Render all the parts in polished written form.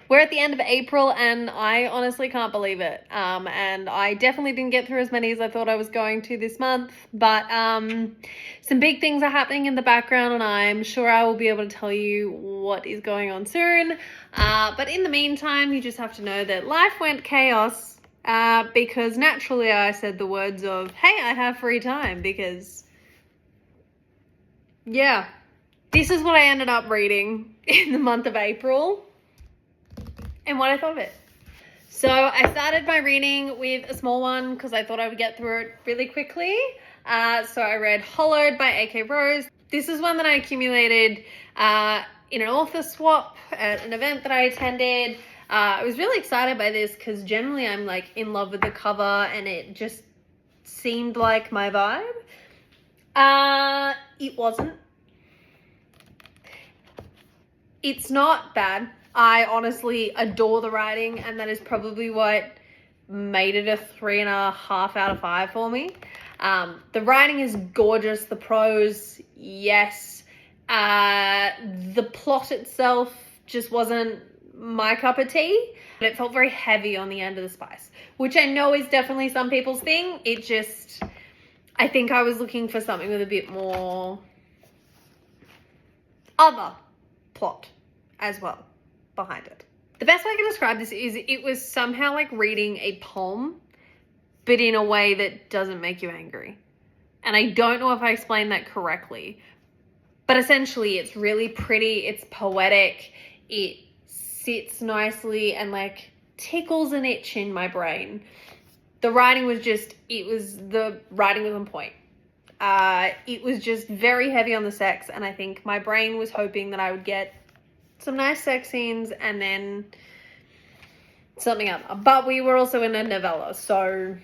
We're at the end of April and I honestly can't believe it. And I definitely didn't get through as many as I thought I was going to this month, but some big things are happening in the background and I'm sure I will be able to tell you what is going on soon. But in the meantime, you just have to know that life went chaos because naturally I said the words of, hey, I have free time, because yeah, this is what I ended up reading in the month of April and what I thought of it. So I started my reading with a small one because I thought I would get through it really quickly. So I read Hollowed by AK Rose. This is one that I accumulated in an author swap at an event that I attended. I was really excited by this because generally I'm like in love with the cover and it just seemed like my vibe. It wasn't. It's not bad. I honestly adore the writing, and that is probably what made it a 3.5 out of 5 for me. The writing is gorgeous. The prose, yes. The plot itself just wasn't my cup of tea. But it felt very heavy on the end of the spice, which I know is definitely some people's thing. It just, I think I was looking for something with a bit more other plot as well behind it. The best way I can describe this is it was somehow like reading a poem, but in a way that doesn't make you angry. And I don't know if I explained that correctly, but essentially it's really pretty, it's poetic, it sits nicely and like tickles an itch in my brain. The writing was just, the writing was on point. It was just very heavy on the sex, and I think my brain was hoping that I would get some nice sex scenes and then something other. But we were also in a novella, so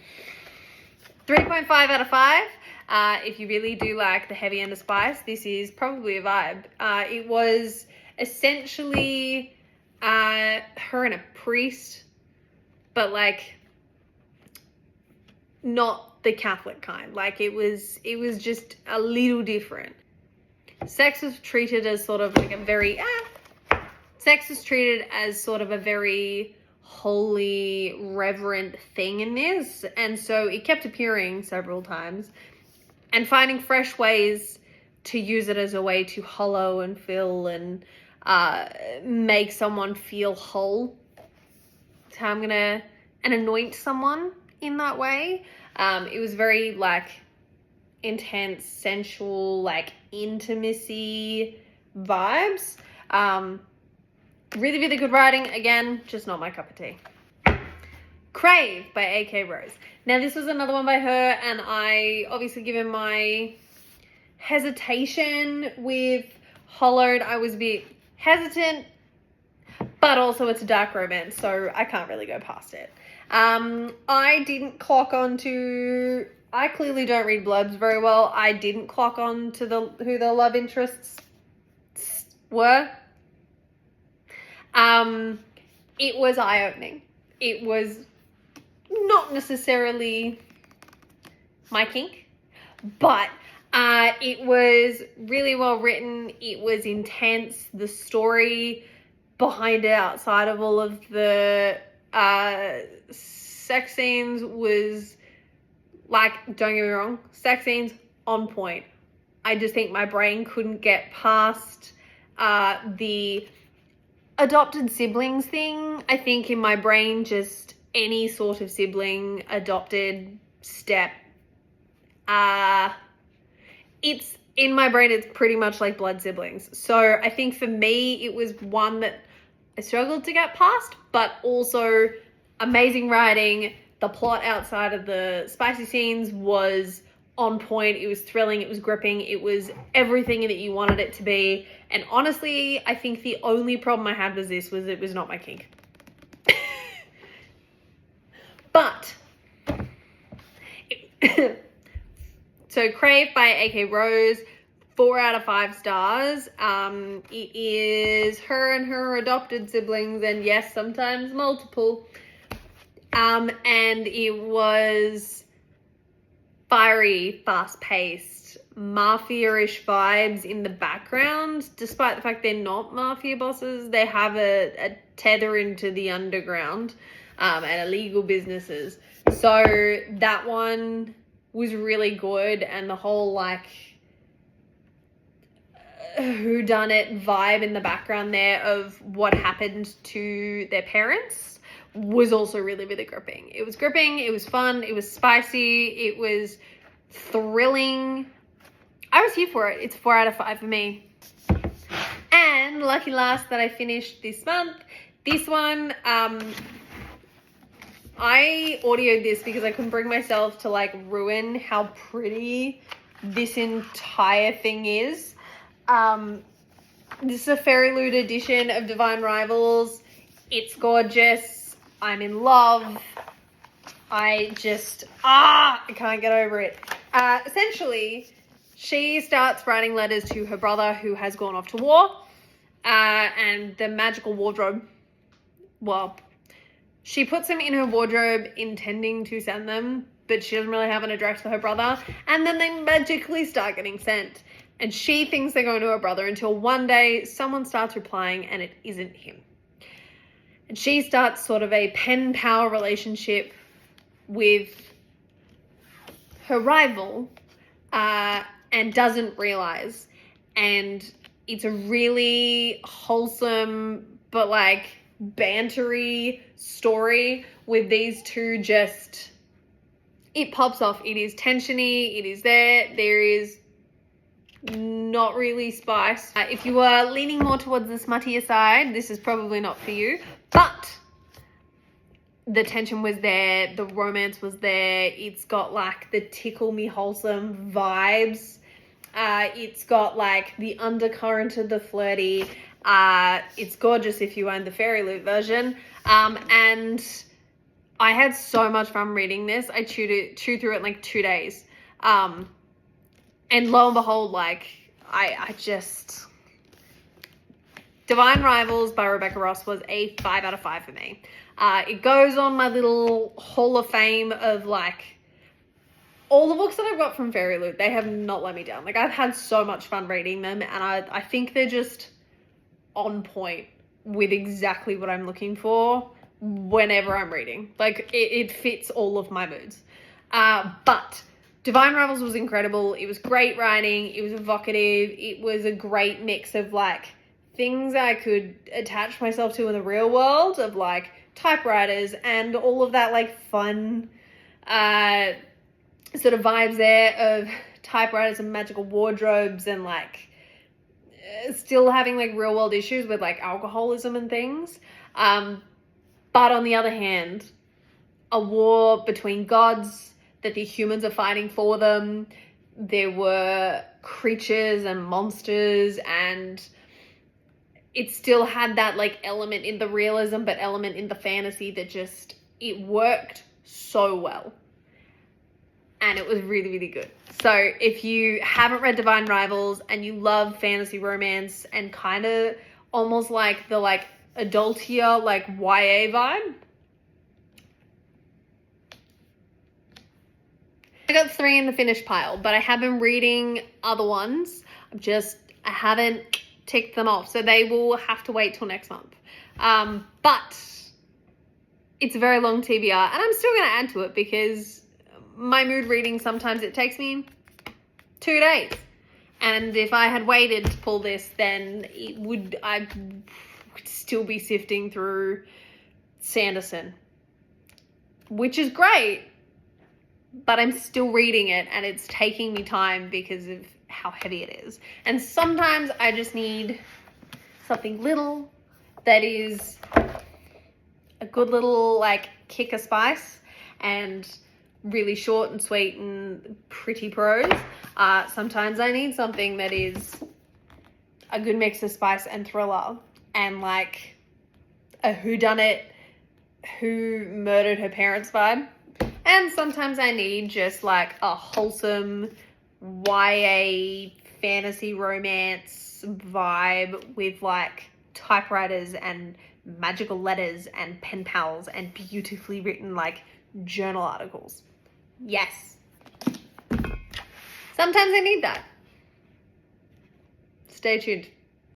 3.5 out of 5. If you really do like the heavy end of spice, this is probably a vibe. It was essentially her and a priest, but like not the Catholic kind. Like it was just a little different. Sex was treated as sort of like a very holy, reverent thing in this, and so it kept appearing several times, and finding fresh ways to use it as a way to hollow and fill and make someone feel whole. So I'm gonna anoint someone in that way. It was very like intense, sensual, like intimacy vibes. Really, really good writing. Again, just not my cup of tea. Crave by AK Rose. Now, this was another one by her, and I obviously, given my hesitation with Hollowed, I was a bit hesitant, but also it's a dark romance, so I can't really go past it. I didn't clock on to... I clearly don't read blurbs very well. I didn't clock on to who the love interests were. It was eye-opening. It was not necessarily my kink, but it was really well written. It was intense. The story behind it, outside of all of the sex scenes, was like, don't get me wrong, sex scenes on point. I just think my brain couldn't get past the adopted siblings thing. I think in my brain, just any sort of sibling, adopted, step, it's in my brain, it's pretty much like blood siblings. So I think for me, it was one that I struggled to get past, but also amazing writing. The plot outside of the spicy scenes was on point. It was thrilling. It was gripping. It was everything that you wanted it to be. And honestly, I think the only problem I had with this was it was not my kink. But so Crave by AK Rose, 4 out of 5 stars. It is her and her adopted siblings, and yes, sometimes multiple. And it was fiery, fast-paced, mafia-ish vibes in the background. Despite the fact they're not mafia bosses, they have a tether into the underground and illegal businesses. So that one was really good, and the whole like whodunit vibe in the background there of what happened to their parents was also really, really gripping. It was gripping, it was fun, it was spicy, it was thrilling. I was here for it. It's 4 out of 5 for me. And lucky last that I finished this month, this one, I audioed this because I couldn't bring myself to like ruin how pretty this entire thing is. This is a Fairy Loot edition of Divine Rivals. It's gorgeous. I'm in love. I can't get over it. Essentially, she starts writing letters to her brother who has gone off to war. And the magical wardrobe, well, she puts them in her wardrobe intending to send them, but she doesn't really have an address for her brother. And then they magically start getting sent. And she thinks they're going to her brother until one day someone starts replying and it isn't him. And she starts sort of a pen pal relationship with her rival and doesn't realize. And it's a really wholesome but like bantery story with these two. Just, it pops off. It is tensiony. It is there. There is not really spice. If you are leaning more towards the smuttier side, this is probably not for you, but the tension was there, the romance was there. It's got like the tickle me wholesome vibes. It's got like the undercurrent of the flirty. It's gorgeous if you own the Fairy Loot version. And I had so much fun reading this. I chewed through it in like 2 days. And lo and behold, like, I just... Divine Rivals by Rebecca Ross was a 5 out of 5 for me. It goes on my little hall of fame of, like, all the books that I've got from Fairy Loot. They have not let me down. Like, I've had so much fun reading them, and I think they're just on point with exactly what I'm looking for whenever I'm reading. Like, it fits all of my moods. But Divine Rivals was incredible. It was great writing. It was evocative. It was a great mix of like things I could attach myself to in the real world, of like typewriters and all of that like fun sort of vibes there of typewriters and magical wardrobes, and like still having like real world issues with like alcoholism and things. But on the other hand, a war between gods that the humans are fighting for them. There were creatures and monsters, and it still had that like element in the realism, but element in the fantasy that just, it worked so well. And it was really, really good. So if you haven't read Divine Rivals and you love fantasy romance and kind of almost like the like adultier like YA vibe, I got 3 in the finished pile, but I have been reading other ones. I haven't ticked them off, so they will have to wait till next month. But it's a very long TBR, and I'm still going to add to it because my mood reading, sometimes it takes me 2 days. And if I had waited to pull this, then I would still be sifting through Sanderson, which is great. But I'm still reading it, and it's taking me time because of how heavy it is. And sometimes I just need something little that is a good little like kick of spice and really short and sweet and pretty prose. Sometimes I need something that is a good mix of spice and thriller and like a whodunit, who murdered her parents vibe. And sometimes I need just like a wholesome YA fantasy romance vibe with like typewriters and magical letters and pen pals and beautifully written like journal articles. Yes. Sometimes I need that. Stay tuned.